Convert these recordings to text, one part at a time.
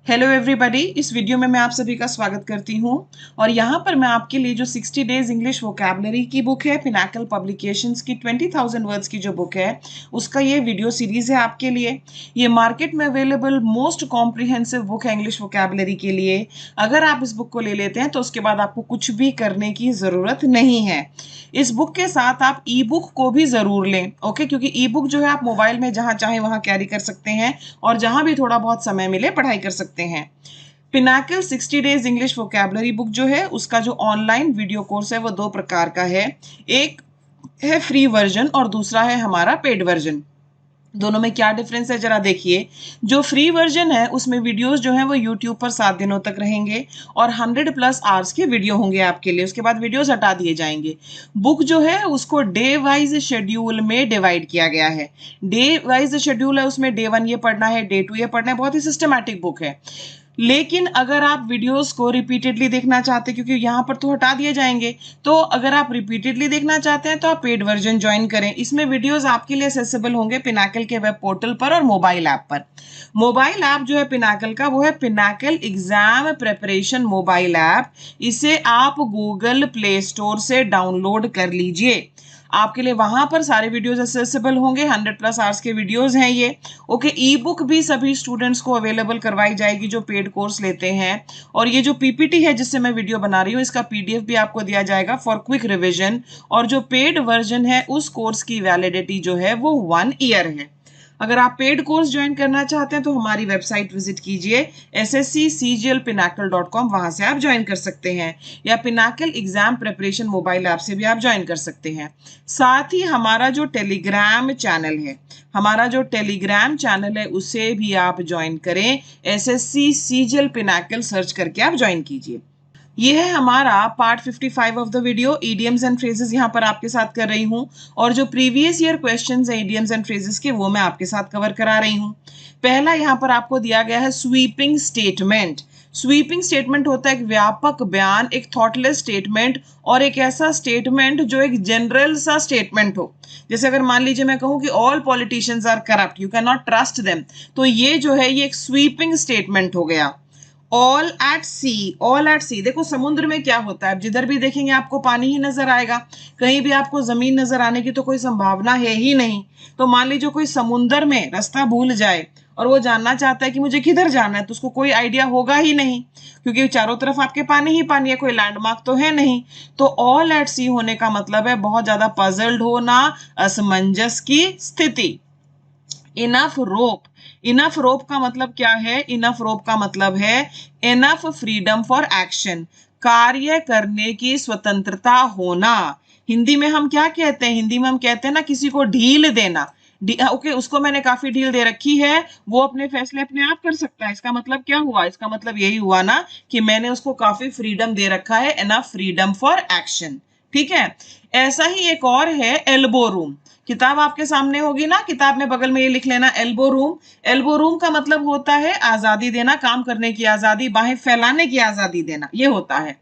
Hello everybody, इस video में मैं आप सभी का स्वागत करती हूं और यहाँ पर मैं आपके लिए जो 60 डेज इंग्लिश वोकैबुलरी की बुक है पिनाकल पब्लिकेशंस की 20,000 वर्ड्स की जो बुक है उसका ये वीडियो सीरीज है आपके लिए। ये मार्केट में अवेलेबल मोस्ट कॉम्प्रिहेंसिव बुक है इंग्लिश वोकैबुलरी के लिए। अगर आप इस बुक को ले लेते हैं तो उसके बाद आपको कुछ भी करने की ज़रूरत नहीं है। इस बुक के साथ आप ई बुक को भी ज़रूर लें, ओके, क्योंकि ई बुक जो है आप मोबाइल में जहाँ चाहें वहाँ कैरी कर सकते हैं और जहाँ भी थोड़ा बहुत समय मिले पढ़ाई कर सकते हैं। Pinnacle 60 days English vocabulary book जो है उसका जो ऑनलाइन वीडियो कोर्स है वो दो प्रकार का है। एक है फ्री वर्जन और दूसरा है हमारा पेड वर्जन। दोनों में क्या डिफरेंस है जरा देखिए। जो फ्री वर्जन है उसमें वीडियोस जो हैं वो यूट्यूब पर 7 दिनों तक रहेंगे और 100+ आवर्स के वीडियो होंगे आपके लिए, उसके बाद वीडियोस हटा दिए जाएंगे। बुक जो है उसको डे वाइज शेड्यूल में डिवाइड किया गया है। डे वाइज शेड्यूल है, उसमें डे 1 ये पढ़ना है, डे 2 ये पढ़ना है, बहुत ही सिस्टमैटिक बुक है। लेकिन अगर आप वीडियोस को रिपीटेडली देखना चाहते हैं, क्योंकि यहाँ पर तो हटा दिए जाएंगे, तो अगर आप रिपीटेडली देखना चाहते हैं तो आप पेड वर्जन ज्वाइन करें। इसमें वीडियोस आपके लिए एक्सेसिबल होंगे पिनाकल के वेब पोर्टल पर और मोबाइल ऐप पर। मोबाइल ऐप जो है पिनाकल का वो है Pinnacle exam preparation mobile app. इसे आप गूगल प्ले स्टोर से डाउनलोड कर लीजिए। आपके लिए वहां पर सारे वीडियोस एक्सेसिबल होंगे, 100+ आवर्स के वीडियोस हैं ये। ओके, ई बुक भी सभी स्टूडेंट्स को अवेलेबल करवाई जाएगी जो पेड कोर्स लेते हैं। और ये जो पीपीटी है जिससे मैं वीडियो बना रही हूँ इसका पीडीएफ भी आपको दिया जाएगा फॉर क्विक रिविजन। और जो पेड वर्जन है उस कोर्स की वैलिडिटी जो है वो 1 ईयर है। अगर आप पेड कोर्स ज्वाइन करना चाहते हैं तो हमारी वेबसाइट विजिट कीजिए ssccglpinacle.com, वहां से आप ज्वाइन कर सकते हैं, या Pinnacle exam preparation mobile app से भी आप ज्वाइन कर सकते हैं। साथ ही हमारा जो टेलीग्राम चैनल है उसे भी आप ज्वाइन करें, SSC पिनाकल सर्च करके आप ज्वाइन कीजिए। ये है हमारा part 55 of the video, idioms and phrases यहाँ पर आपके साथ कर रही हूँ और जो प्रीवियस ईयर क्वेश्चंस हैं इडियम्स एंड फ्रेजेस के वो मैं आपके साथ कवर करा रही हूँ। पहला यहाँ पर आपको दिया गया है स्वीपिंग स्टेटमेंट। स्वीपिंग स्टेटमेंट होता है एक व्यापक बयान, एक थॉटलेस स्टेटमेंट और एक ऐसा स्टेटमेंट जो एक जनरल सा स्टेटमेंट हो। जैसे अगर मान लीजिए मैं कहूँ कि all politicians are corrupt, you can not trust them, तो ये जो है ये एक स्वीपिंग स्टेटमेंट हो गया। ऑल एट सी, देखो समुद्र में क्या होता है, जिधर भी देखेंगे आपको पानी ही नजर आएगा, कहीं भी आपको जमीन नजर आने की तो कोई संभावना है ही नहीं। तो मान लीजिए कोई समुद्र में रास्ता भूल जाए और वो जानना चाहता है कि मुझे किधर जाना है, तो उसको कोई आइडिया होगा ही नहीं, क्योंकि चारों तरफ आपके पानी ही पानी है, कोई लैंडमार्क तो है नहीं। तो ऑल एट सी होने का मतलब है बहुत ज्यादा पजल्ड होना, असमंजस की स्थिति। इनफ रोप का मतलब क्या है? इनफ रोप का मतलब है इनफ फ्रीडम फॉर एक्शन, कार्य करने की स्वतंत्रता होना। हिंदी में हम क्या कहते हैं? हिंदी में हम कहते हैं ना किसी को ढील देना। ओके, उसको मैंने काफी ढील दे रखी है, वो अपने फैसले अपने आप कर सकता है। इसका मतलब क्या हुआ? इसका मतलब यही हुआ ना कि मैंने उसको काफी फ्रीडम दे रखा है, इनफ फ्रीडम फॉर एक्शन। ठीक है। ऐसा ही एक और है एल्बो रूम। किताब आपके सामने होगी ना, किताब में बगल में ये लिख लेना एल्बो रूम। एल्बो रूम का मतलब होता है आजादी देना, काम करने की आजादी, बाहें फैलाने की आजादी देना, ये होता है।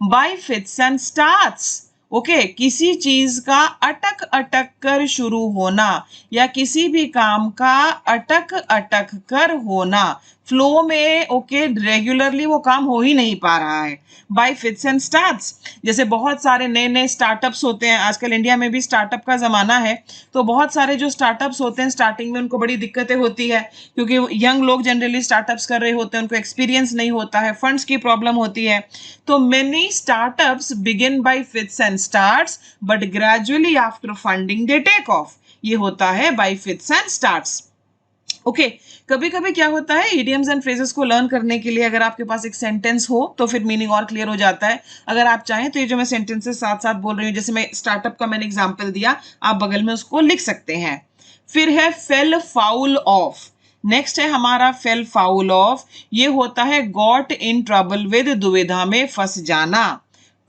By fits and starts, okay, किसी चीज का अटक अटक कर शुरू होना या किसी भी काम का अटक अटक कर होना, फ्लो में, ओके, रेगुलरली वो काम हो ही नहीं पा रहा है। बाय फिट्स एंड स्टार्ट्स, जैसे बहुत सारे नए नए स्टार्टअप्स होते हैं, आजकल इंडिया में भी स्टार्टअप का जमाना है, तो बहुत सारे जो स्टार्टअप्स होते हैं स्टार्टिंग में उनको बड़ी दिक्कतें होती है, क्योंकि यंग लोग जनरली स्टार्टअप्स कर रहे होते हैं, उनको एक्सपीरियंस नहीं होता है, फंड्स की प्रॉब्लम होती है। तो many startups begin by fits and starts but gradually after funding they take off, ये होता है by fits and starts. Okay, कभी कभी क्या होता है, इडियम्स एंड फ्रेजेस को लर्न करने के लिए अगर आपके पास एक सेंटेंस हो तो फिर मीनिंग और क्लियर हो जाता है। अगर आप चाहें तो ये जो मैं सेंटेंसेस साथ साथ बोल रही हूँ, जैसे मैं स्टार्टअप का मैंने एग्जांपल दिया, आप बगल में उसको लिख सकते हैं। फिर है फेल फाउल ऑफ। नेक्स्ट है हमारा फेल फाउल ऑफ, ये होता है गॉट इन ट्रबल विद, दुविधा में फंस जाना।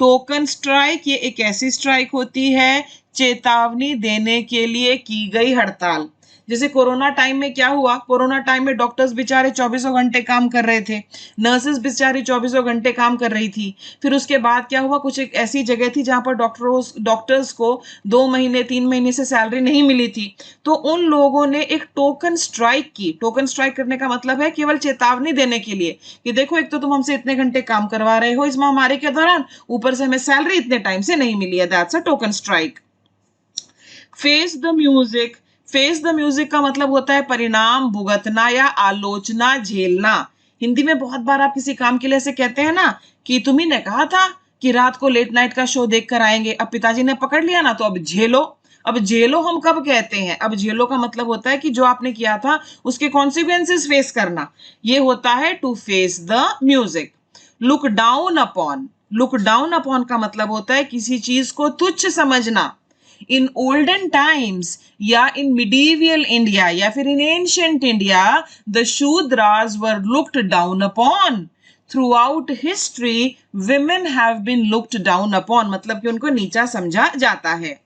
टोकन स्ट्राइक, ये एक ऐसी स्ट्राइक होती है चेतावनी देने के लिए की गई हड़ताल। जैसे कोरोना टाइम में क्या हुआ, कोरोना टाइम में डॉक्टर्स बेचारे 24 घंटे काम कर रहे थे, नर्सेस बेचारी 24 घंटे काम कर रही थी। फिर उसके बाद क्या हुआ, कुछ एक ऐसी जगह थी जहां पर डॉक्टर्स को 2 महीने 3 महीने से सैलरी नहीं मिली थी, तो उन लोगों ने एक टोकन स्ट्राइक की। टोकन स्ट्राइक करने का मतलब है केवल चेतावनी देने के लिए कि देखो, एक तो तुम हमसे इतने घंटे काम करवा रहे हो इस महामारी के दौरान, ऊपर से हमें सैलरी इतने टाइम से नहीं मिली है, that's a token strike. Face the music, face the music का मतलब होता है परिणाम भुगतना या आलोचना झेलना। हिंदी में बहुत बार आप किसी काम के लिए ऐसे कहते हैं ना कि तुम्ही ने कहा था कि रात को लेट नाइट का शो देख कर आएंगे, अब पिताजी ने पकड़ लिया ना, तो अब झेलो। अब झेलो हम कब कहते हैं, अब झेलो का मतलब होता है कि जो आपने किया था उसके कॉन्सिक्वेंसेस फेस करना, ये होता है to face the music. Look down upon, look down upon का मतलब होता है किसी चीज को तुच्छ समझना। इन ओल्डन टाइम्स या इन मिडीवियल इंडिया या फिर in ancient India, the Shudras were looked down upon. Throughout history women have been looked down upon, मतलब कि उनको नीचा समझा जाता है।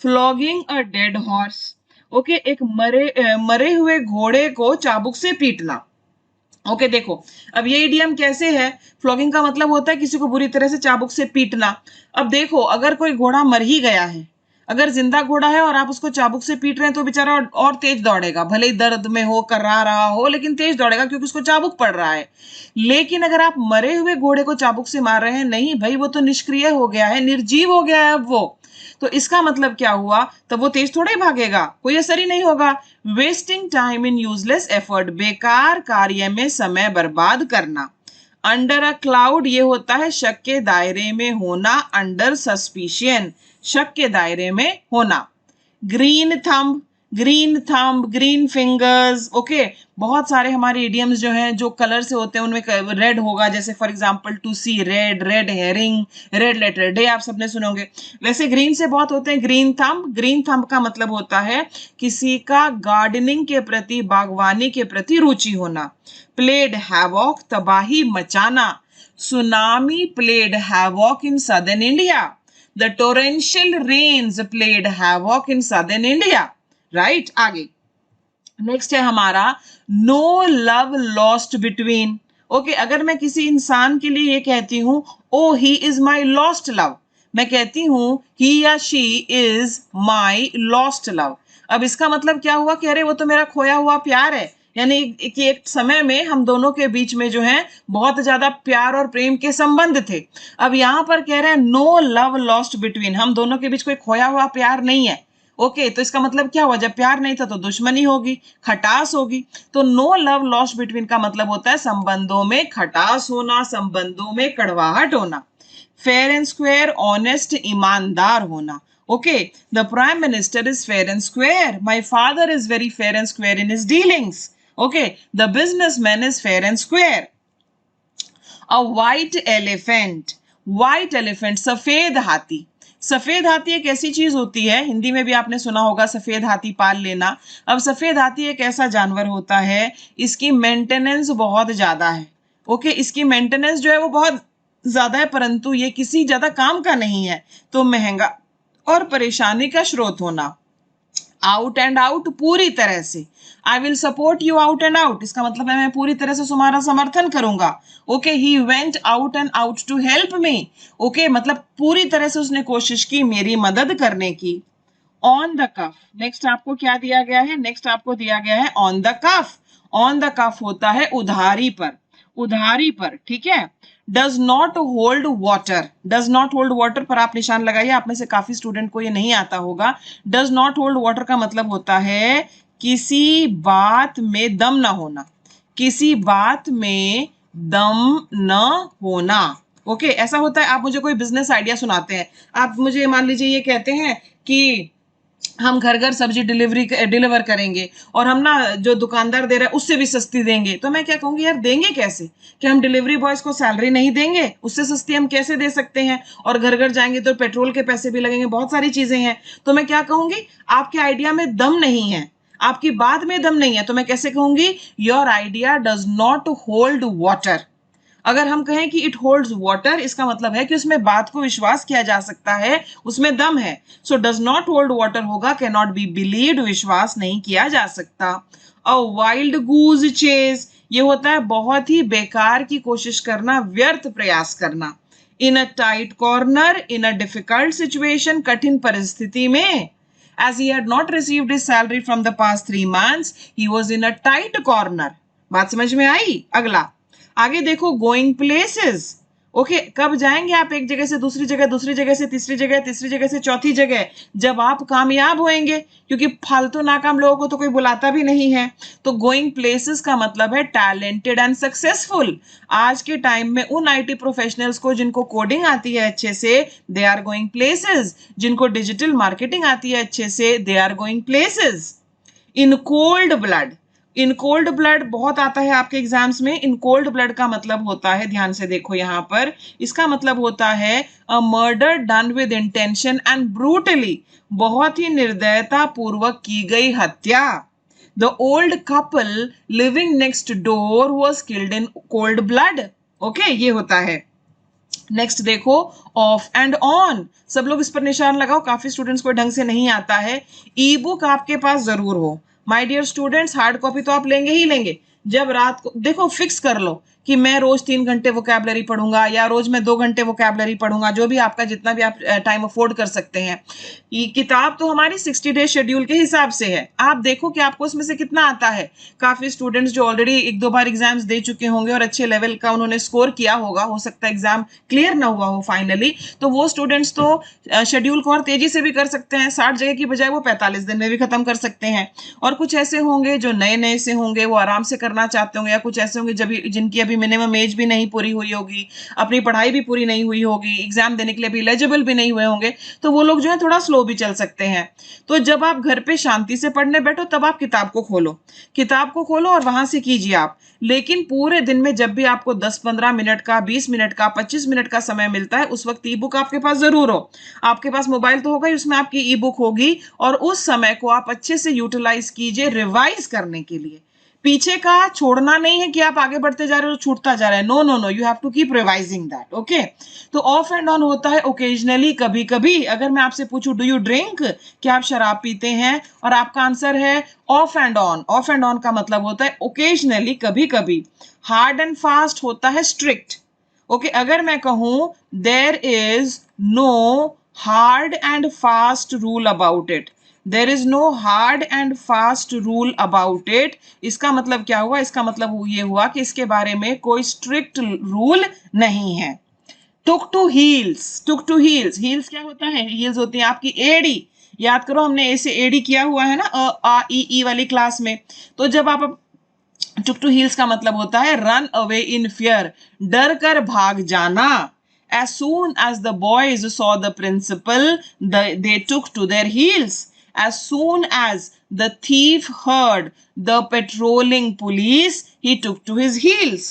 Flogging a dead horse, okay, एक मरे हुए घोड़े को चाबुक से पीटना। ओके देखो, अब ये इडियम कैसे है, फ्लॉगिंग का मतलब होता है किसी को बुरी तरह से चाबुक से पीटना। अब देखो, अगर कोई घोड़ा मर ही गया है, अगर जिंदा घोड़ा है और आप उसको चाबुक से पीट रहे हैं, तो बेचारा और तेज दौड़ेगा, भले ही दर्द में हो, कर्रा रहा हो, लेकिन तेज दौड़ेगा क्योंकि उसको चाबुक पड़ रहा है। लेकिन अगर आप मरे हुए घोड़े को चाबुक से मार रहे हैं, नहीं भाई, वो तो निष्क्रिय हो गया है, निर्जीव हो गया है अब वो, तो इसका मतलब क्या हुआ, तब वो तेज थोड़े भागेगा, कोई असर ही नहीं होगा। Wasting time in useless effort, बेकार कार्य में समय बर्बाद करना। अंडर अ क्लाउड, ये होता है शक के दायरे में होना, अंडर सस्पिशियन, शक के दायरे में होना। Green thumb, green thumb, green fingers, okay, बहुत सारे हमारे इडियम्स जो हैं जो कलर से होते हैं उनमें रेड होगा, जैसे for example to see red, red herring, red letter day, आप सबने सुने होंगे। वैसे ग्रीन से बहुत होते हैं, ग्रीन थंब, ग्रीन थंब का मतलब होता है किसी का गार्डनिंग के प्रति, बागवानी के प्रति रुचि होना। प्लेड हैवॉक, तबाही मचाना। Tsunami played havoc in southern India, the torrential rains played havoc in southern India, right? आगे नेक्स्ट है हमारा no love lost between. Okay, अगर मैं किसी इंसान के लिए ये कहती हूं, oh he is my lost love, मैं कहती हूं ही या she is my lost love, अब इसका मतलब क्या हुआ कि अरे वो तो मेरा खोया हुआ प्यार है, यानी कि एक समय में हम दोनों के बीच में जो है बहुत ज्यादा प्यार और प्रेम के संबंध थे। अब यहां पर कह रहे हैं नो लव लॉस्ट बिटवीन, हम दोनों के बीच कोई खोया हुआ प्यार नहीं है। ओके, तो इसका मतलब क्या हुआ, जब प्यार नहीं था तो दुश्मनी होगी, खटास होगी। तो नो लव लॉस्ट बिटवीन का मतलब होता है संबंधों में खटास होना, संबंधों में कड़वाहट होना। फेयर एंड स्क्वायर, ऑनेस्ट, ईमानदार होना। Okay, the prime minister is fair and square, my father is very fair and square in his dealings. Okay, the businessman is fair and square. A white elephant, white elephant, सफेद हाथी। सफेद हाथी एक ऐसी चीज होती है, हिंदी में भी आपने सुना होगा सफेद हाथी पाल लेना। अब सफेद हाथी एक ऐसा जानवर होता है, इसकी मेंटेनेंस बहुत ज्यादा है। ओके, इसकी मेंटेनेंस जो है वो बहुत ज्यादा है, परंतु ये किसी ज्यादा काम का नहीं है, तो महंगा और परेशानी का स्रोत होना। आउट एंड आउट, पूरी तरह से, I will support you out and out, इसका मतलब है मैं पूरी तरह से तुम्हारा समर्थन करूंगा। Okay, he went out and out to help me, okay, मतलब पूरी तरह से उसने कोशिश की मेरी मदद करने की। ऑन द कफ, नेक्स्ट आपको क्या दिया गया है, नेक्स्ट आपको दिया गया है on the cuff. On the cuff होता है उधारी पर, उधारी पर, ठीक है। Does not hold water, does not hold water पर आप निशान लगाइए, आप में से काफी स्टूडेंट को ये नहीं आता होगा। डज नॉट होल्ड वाटर का मतलब होता है किसी बात में दम ना होना, किसी बात में दम न होना। ओके, ऐसा होता है, आप मुझे कोई बिजनेस आइडिया सुनाते हैं, आप मुझे मान लीजिए ये कहते हैं कि हम घर घर सब्जी डिलीवर करेंगे और हम ना जो दुकानदार दे रहा है उससे भी सस्ती देंगे, तो मैं क्या कहूंगी, यार देंगे कैसे, कि हम डिलीवरी बॉयज को सैलरी नहीं देंगे, उससे सस्ती हम कैसे दे सकते हैं, और घर घर जाएंगे तो पेट्रोल के पैसे भी लगेंगे, बहुत सारी चीजें हैं। तो मैं क्या कहूंगी, आपके आइडिया में दम नहीं है, आपकी बात में दम नहीं है, तो मैं कैसे कहूंगी, your idea does not hold water. अगर हम कहें कि इट होल्ड्स वाटर, इसका मतलब है कि उसमें बात को विश्वास किया जा सकता है, उसमें दम है। So does not hold water होगा, कैन नॉट बी बिलीव्ड, विश्वास नहीं किया जा सकता। अ वाइल्ड गूज चेज, ये होता है बहुत ही बेकार की कोशिश करना, व्यर्थ प्रयास करना। In a tight corner, in a difficult situation, कठिन परिस्थिति में। As he had not received his salary from the past 3 months, he was in a tight corner. बात समझ में आई? अगला आगे देखो, गोइंग प्लेसेस। ओके, कब जाएंगे आप एक जगह से दूसरी जगह, दूसरी जगह से तीसरी जगह, तीसरी जगह से चौथी जगह? जब आप कामयाब होएंगे, क्योंकि फालतू नाकाम लोगों को तो कोई बुलाता भी नहीं है। तो गोइंग प्लेसेस का मतलब है टैलेंटेड एंड सक्सेसफुल। आज के टाइम में उन आईटी प्रोफेशनल्स को जिनको कोडिंग आती है अच्छे से, दे आर गोइंग प्लेसेस। जिनको डिजिटल मार्केटिंग आती है अच्छे से, they are going places. In cold blood, in cold blood बहुत आता है आपके एग्जाम्स में। इन कोल्ड ब्लड का मतलब होता है, ध्यान से देखो यहां पर, इसका मतलब होता है a murder done with intention and brutally, बहुत ही निर्दयता पूर्वक की गई हत्या। The old couple living next door was killed in cold blood. Okay, ये होता है। नेक्स्ट देखो, ऑफ एंड ऑन, सब लोग इस पर निशान लगाओ, काफी स्टूडेंट्स को ढंग से नहीं आता है। ई बुक आपके पास जरूर हो my dear students, hard copy तो आप लेंगे ही लेंगे। जब रात को देखो, फिक्स कर लो कि मैं रोज 3 घंटे वोकैबलरी पढ़ूंगा या रोज मैं 2 घंटे वोकैबलरी पढ़ूंगा, जो भी आपका जितना भी आप टाइम अफोर्ड कर सकते हैं। ये किताब तो हमारी 60 डे शेड्यूल के हिसाब से है। आप देखो कि आपको उसमें से कितना आता है। काफी स्टूडेंट्स जो ऑलरेडी 1-2 बार एग्जाम्स दे चुके होंगे और अच्छे लेवल का उन्होंने स्कोर किया होगा, हो सकता है एग्जाम क्लियर ना हुआ हो फाइनली, तो वो स्टूडेंट्स तो शेड्यूल को और तेजी से भी कर सकते हैं। 60 जगह की बजाय वो 45 दिन में भी खत्म कर सकते हैं। और कुछ ऐसे होंगे जो नए नए से होंगे, वो आराम से करना चाहते होंगे, या कुछ ऐसे होंगे जब जिनकी अभी मिनिमम एज भी नहीं पूरी हुई होगी, अपनी पढ़ाई भी पूरी नहीं हुई होगी, एग्जाम देने के लिए भी एलिजिबल भी नहीं हुए होंगे, तो वो लोग जो है थोड़ा स्लो भी चल सकते हैं। तो जब आप घर पे शांति से पढ़ने बैठो, तब आप किताब को खोलो, किताब को खोलो और वहां से कीजिए आप। लेकिन पूरे दिन में जब भी आपको 10-15 मिनट का, 20 मिनट का, 25 मिनट का समय मिलता है, उस वक्त ई बुक आपके पास जरूर हो। आपके पास मोबाइल तो होगा ही, उसमें आपकी ई बुक होगी, और उस समय को आप अच्छे से यूटिलाइज कीजिए रिवाइज करने के लिए। पीछे का छोड़ना नहीं है कि आप आगे बढ़ते जा रहे हो, छूटता जा रहा है। No no no, you have to keep revising that. Okay, तो ऑफ एंड ऑन होता है ओकेजनली, कभी कभी। अगर मैं आपसे पूछूं डू यू ड्रिंक, क्या आप शराब पीते हैं, और आपका आंसर है of and on. Of and on का मतलब होता है ओकेजनली, कभी कभी। हार्ड एंड फास्ट होता है स्ट्रिक्ट। ओके, अगर मैं कहूं there is no hard and fast rule about it, there is no hard and fast rule about it, इसका मतलब क्या हुआ? इसका मतलब ये हुआ कि इसके बारे में कोई स्ट्रिक्ट रूल नहीं है। Took to heels, took to heels, heels क्या होता है? हील्स होती है आपकी एड़ी। याद करो, हमने ऐसे एड़ी किया हुआ है ना अ आ ई वाली क्लास में। तो जब आप टुक टू हील्स का मतलब होता है रन अवे इन फियर, डर कर भाग जाना। As soon as the boys saw the principal, they took to their heels. As soon as the thief heard the patrolling police, he took to his heels.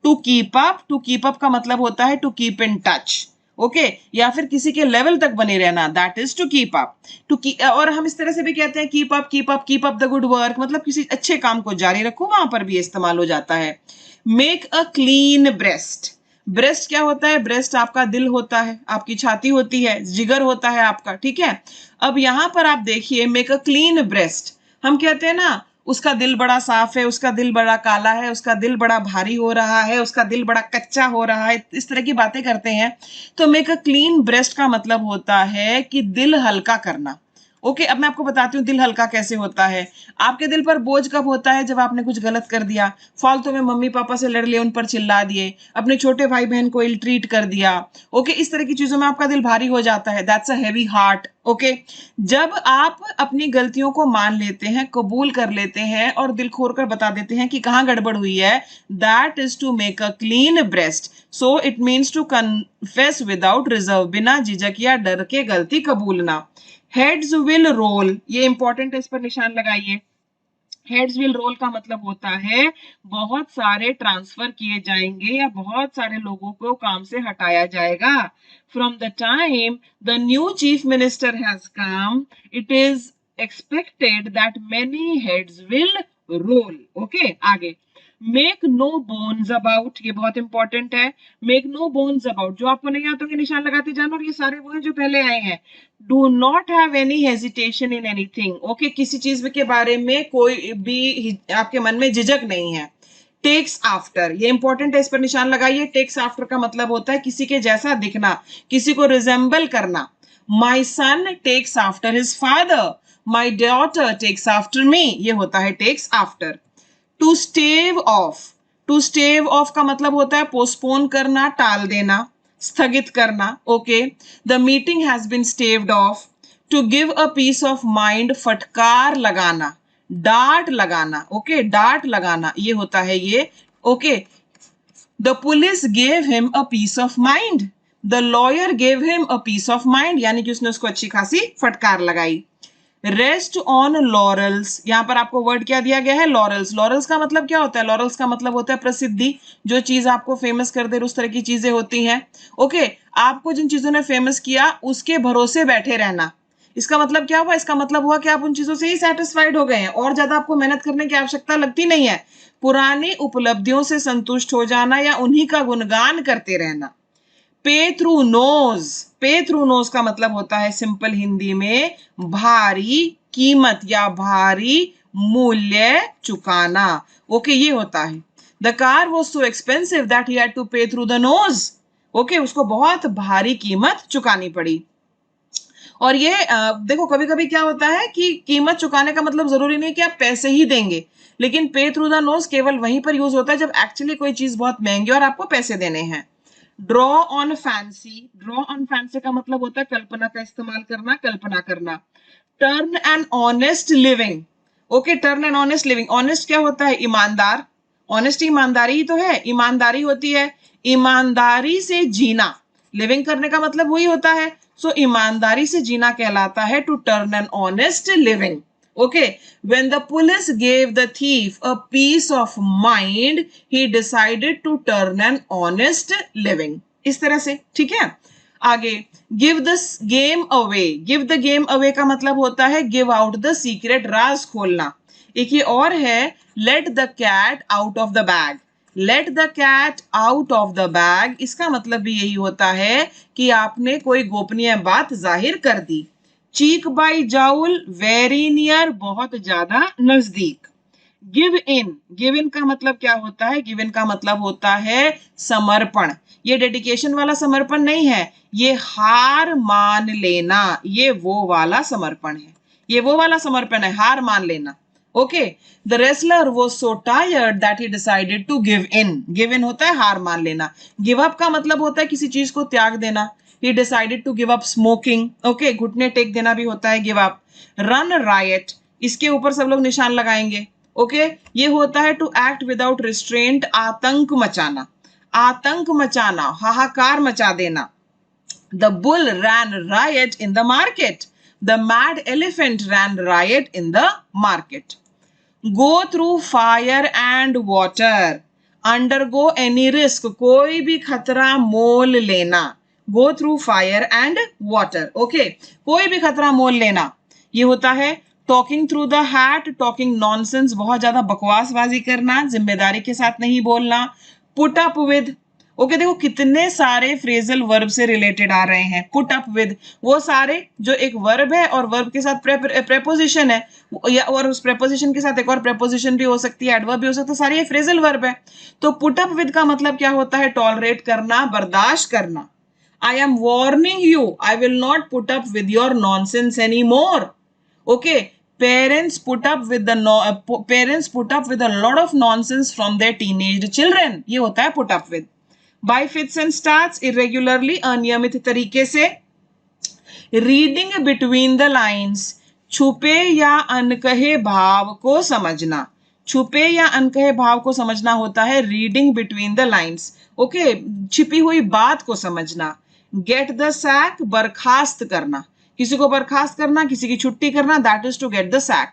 To keep up, to keep up का मतलब होता है to keep in touch. Okay, या फिर किसी के level तक बने रहना, that is to keep up. और हम इस तरह से भी कहते हैं keep up, keep up, keep up the good work, मतलब किसी अच्छे काम को जारी रखो, वहां पर भी इस्तेमाल हो जाता है। Make a clean breast, breast क्या होता है? ब्रेस्ट आपका दिल होता है, आपकी छाती होती है, जिगर होता है आपका, ठीक है। अब यहां पर आप देखिए, मेक अ क्लीन ब्रेस्ट, हम कहते हैं ना उसका दिल बड़ा साफ है, उसका दिल बड़ा काला है, उसका दिल बड़ा भारी हो रहा है, उसका दिल बड़ा कच्चा हो रहा है, इस तरह की बातें करते हैं। तो मेक अ क्लीन ब्रेस्ट का मतलब होता है कि दिल हल्का करना। ओके, अब मैं आपको बताती हूँ दिल हल्का कैसे होता है। आपके दिल पर बोझ कब होता है? जब आपने कुछ गलत कर दिया, फालतू में मम्मी पापा से लड़ लिए, उन पर चिल्ला दिए, अपने छोटे भाई बहन को इल ट्रीट कर दिया। ओके, इस तरह की चीजों में आपका दिल भारी हो जाता है, that's a heavy heart. Okay, जब आप अपनी गलतियों को मान लेते हैं, कबूल कर लेते हैं और दिल खोल कर बता देते हैं कि कहाँ गड़बड़ हुई है, that is to make a clean breast. So it means to confess without reserve, बिना झिझक या डर के गलती कबूलना। हेड्स विल रोल, ये इंपॉर्टेंट है, इस पर निशान लगाइए। हेड्स विल रोल का मतलब होता है बहुत सारे ट्रांसफर किए जाएंगे या बहुत सारे लोगों को काम से हटाया जाएगा। From the time the new chief minister has come, it is expected that many heads will roll. Okay, आगे मेक नो बोन्स अबाउट, ये बहुत इंपॉर्टेंट है। मेक नो बोन्स अबाउट, जो आपको नहीं आता होंगे निशान लगाते जाना, और ये सारे वो हैं जो पहले आए हैं। Do not have any hesitation in anything, okay, किसी चीज के बारे में कोई भी आपके मन में झिझक नहीं है। टेक्स आफ्टर, ये इंपॉर्टेंट है, इस पर निशान लगाइए। टेक्स आफ्टर का मतलब होता है किसी के जैसा दिखना, किसी को रिजेंबल करना। My son takes after his father, my daughter takes after me, ये होता है takes after. To stave off, to stave off का मतलब होता है पोस्टपोन करना, टाल देना, स्थगित करना। Okay, the meeting has been staved off. To give a piece of mind, फटकार लगाना, डांट लगाना। ओके, डांट लगाना, ये होता है ये। Okay, the police gave him a piece of mind, the lawyer gave him a piece of mind, यानी कि उसने उसको अच्छी खासी फटकार लगाई। रेस्ट ऑन लॉरल्स, यहां पर आपको वर्ड क्या दिया गया है, लॉरल्स। लॉरल्स का मतलब क्या होता है, लॉरल्स का मतलब होता है प्रसिद्धि, जो चीज आपको फेमस कर दे, उस तरह की चीजें होती हैं। ओके, आपको जिन चीजों ने फेमस किया उसके भरोसे बैठे रहना। इसका मतलब क्या हुआ, इसका मतलब हुआ कि आप उन चीजों से ही सेटिस्फाइड हो गए हैं और ज्यादा आपको मेहनत करने की आवश्यकता लगती नहीं है। पुरानी उपलब्धियों से संतुष्ट हो जाना या उन्हीं का गुणगान करते रहना। पे थ्रू नोज, पे थ्रू नोज का मतलब होता है सिंपल हिंदी में भारी कीमत या भारी मूल्य चुकाना। ओके, ये होता है। The car was so expensive that he had to pay through the nose. Okay, उसको बहुत भारी कीमत चुकानी पड़ी। और ये देखो कभी कभी क्या होता है कि कीमत चुकाने का मतलब जरूरी नहीं कि आप पैसे ही देंगे, लेकिन पे थ्रू द नोज केवल वहीं पर यूज होता है जब एक्चुअली कोई चीज बहुत महंगी और आपको पैसे देने हैं। Draw on fancy, draw on fancy का मतलब होता है कल्पना का इस्तेमाल करना, कल्पना करना। Turn an honest living, okay, turn an honest living, honest क्या होता है, ईमानदार। ऑनेस्ट ईमानदारी ही तो है, ईमानदारी होती है, ईमानदारी से जीना। लिविंग करने का मतलब वही होता है, सो ईमानदारी से जीना कहलाता है to turn an honest living. Okay, when the police gave the thief a peace of mind, he decided to turn an honest living. इस तरह से, ठीक है। आगे, give the game away, give the game away का मतलब होता है give out the secret, राज खोलना। एक ये और है let the cat out of the bag, let the cat out of the bag, इसका मतलब भी यही होता है कि आपने कोई गोपनीय बात जाहिर कर दी। चीक बाई जाउल, वेरी नियर, बहुत ज्यादा नजदीक। गिव इन, गिव इन का मतलब क्या होता है, गिव इन का मतलब होता है समर्पण। ये डेडिकेशन वाला समर्पण नहीं है, ये हार मान लेना, ये वो वाला समर्पण है, ये वो वाला समर्पण है, हार मान लेना। Okay, the wrestler was so tired that he decided to give in, give in होता है हार मान लेना। गिव अप का मतलब होता है किसी चीज को त्याग देना। He decided to give up smoking. Okay, घुटने टेक देना भी होता है give up. Run riot, इसके ऊपर सब लोग निशान लगाएंगे। ओके, ये होता है टू एक्ट विदाउट रिस्ट्रेंट, आतंक मचाना, आतंक मचाना, हाहाकार मचा देना। The bull ran riot in the market. The mad elephant ran riot in the market. Go through fire and water. Undergo any risk, कोई भी खतरा मोल लेना। Go through fire and water. Okay, कोई भी खतरा मोल लेना, ये होता है। Talking through the hat, talking nonsense, बहुत ज्यादा बकवासबाजी करना, जिम्मेदारी के साथ नहीं बोलना। पुट अप विद, ओके, देखो कितने सारे फ्रेजल वर्ब से रिलेटेड आ रहे हैं। पुट अप विद, वो सारे जो एक वर्ब है और वर्ब के साथ प्रेपोजिशन है, या और उस प्रेपोजिशन के साथ एक और प्रेपोजिशन भी हो सकती है, एडवर्ब भी हो सकता है, सारी ये फ्रेजल वर्ब है। तो पुट अप विद का मतलब क्या होता है, टॉलरेट करना, बर्दाश्त करना। I am warning you, I will not put up with your nonsense anymore. Okay, parents put up with parents put up with a lot of nonsense from their teenage children. ये होता है put up with. By fits and starts, irregularly, अनियमित तरीके से। Reading between the lines, छुपे या अनकहे भाव को समझना, छुपे या अनकहे भाव को समझना होता है reading between the lines. Okay, छिपी हुई बात को समझना। गेट द सैक, बर्खास्त करना, किसी को बर्खास्त करना, किसी की छुट्टी करना, that is to get the sack.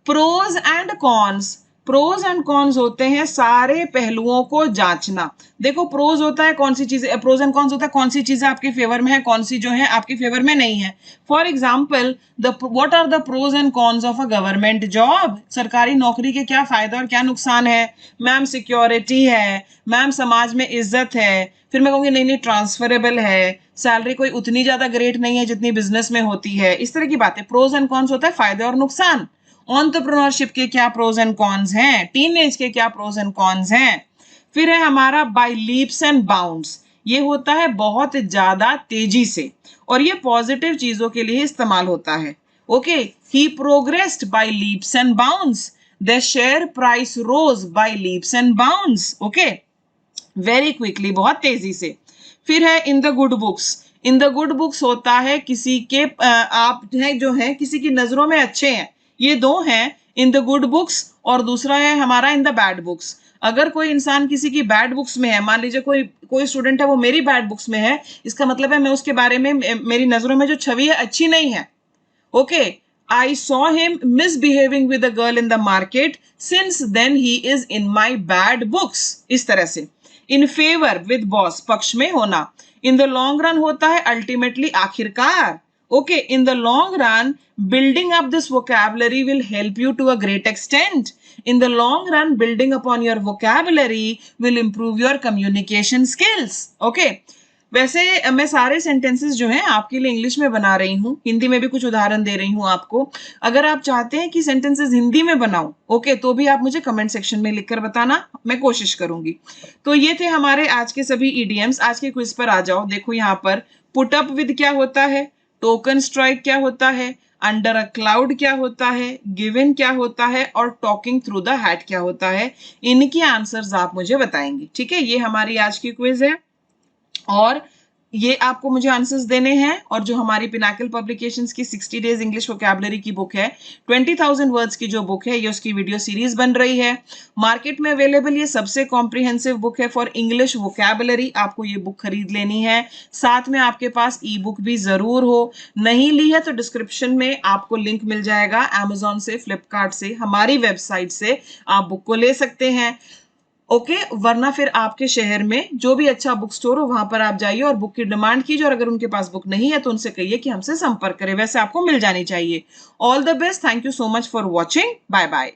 Pros and cons, pros and cons होते हैं सारे पहलुओं को जांचना। देखो प्रोज होता है कौन सी चीजें, प्रोज एंड कॉन्स होता है कौन सी चीजें आपके फेवर में है, कौन सी जो है आपके फेवर में नहीं है। For example what are the pros and cons of a government job, सरकारी नौकरी के क्या फायदे और क्या नुकसान है। मैम सिक्योरिटी है, मैम समाज में इज्जत है, फिर मैं कहूंगी नहीं नहीं ट्रांसफरेबल है, सैलरी कोई उतनी ज्यादा ग्रेट नहीं है जितनी बिजनेस में होती है, इस तरह की बातें। प्रोज एंड कॉन्स होता है फायदे और नुकसान। एंटरप्रेन्योरशिप के क्या प्रोज एंड कॉन्स हैं, टीनेज के क्या प्रोज एंड कॉन्स हैं। फिर है हमारा बाय लीप्स एंड बाउंड्स, ये होता है बहुत ज्यादा तेजी से और ये पॉजिटिव चीजों के लिए इस्तेमाल होता है। Okay, he progressed by leaps and bounds, the share price rose by leaps and bounds. Okay, very quickly, बहुत तेजी से। फिर है in the good books, in the good books होता है किसी के आप है जो है किसी की नजरों में अच्छे हैं, ये दो हैं इन द गुड बुक्स, और दूसरा है हमारा इन द बैड बुक्स। अगर कोई इंसान किसी की बैड बुक्स में है, मान लीजिए कोई कोई स्टूडेंट है वो मेरी बैड बुक्स में है, इसका मतलब है मैं उसके बारे में, मेरी नजरों में जो छवि है अच्छी नहीं है। Okay, I saw him misbehaving with a girl in the market, since then he is in my bad books, इस तरह से। इन फेवर विद बॉस, पक्ष में होना। इन द लॉन्ग रन होता है अल्टीमेटली, आखिरकार। Okay, in the long run, building up this vocabulary will help you to a great extent. In the long run, building upon your vocabulary will improve your communication skills. Okay. वैसे मैं सारे sentences जो हैं आपके लिए English में बना रही हूँ, हिंदी में भी कुछ उदाहरण दे रही हूँ आपको। अगर आप चाहते हैं कि सेंटेंसेस हिंदी में बनाऊं, ओके, तो भी आप मुझे कमेंट सेक्शन में लिखकर बताना, मैं कोशिश करूंगी। तो ये थे हमारे आज के सभी ईडियम्स। आज के क्विज पर आ जाओ। देखो यहाँ पर पुट अप विद क्या होता है, टोकन स्ट्राइक क्या होता है, अंडर अ क्लाउड क्या होता है, गिवन क्या होता है और टॉकिंग थ्रू द हैट क्या होता है। इनके आंसर्स आप मुझे बताएंगे। ठीक है, ये हमारी आज की क्विज है और ये आपको मुझे आंसर्स देने हैं। और जो हमारी पिनाकल पब्लिकेशंस की 60 डेज इंग्लिश वोकैबुलरी की बुक है, 20,000 वर्ड्स की जो बुक है, ये उसकी वीडियो सीरीज बन रही है। मार्केट में अवेलेबल ये सबसे कॉम्प्रिहेंसिव बुक है फॉर इंग्लिश वोकैबुलरी। आपको ये बुक खरीद लेनी है, साथ में आपके पास ई बुक भी जरूर हो। नहीं ली है तो डिस्क्रिप्शन में आपको लिंक मिल जाएगा, अमेजॉन से, फ्लिपकार्ट से, हमारी वेबसाइट से आप बुक को ले सकते हैं। ओके, वरना फिर आपके शहर में जो भी अच्छा बुक स्टोर हो वहां पर आप जाइए और बुक की डिमांड कीजिए, और अगर उनके पास बुक नहीं है तो उनसे कहिए कि हमसे संपर्क करें, वैसे आपको मिल जानी चाहिए। All the best, thank you so much for watching, bye bye.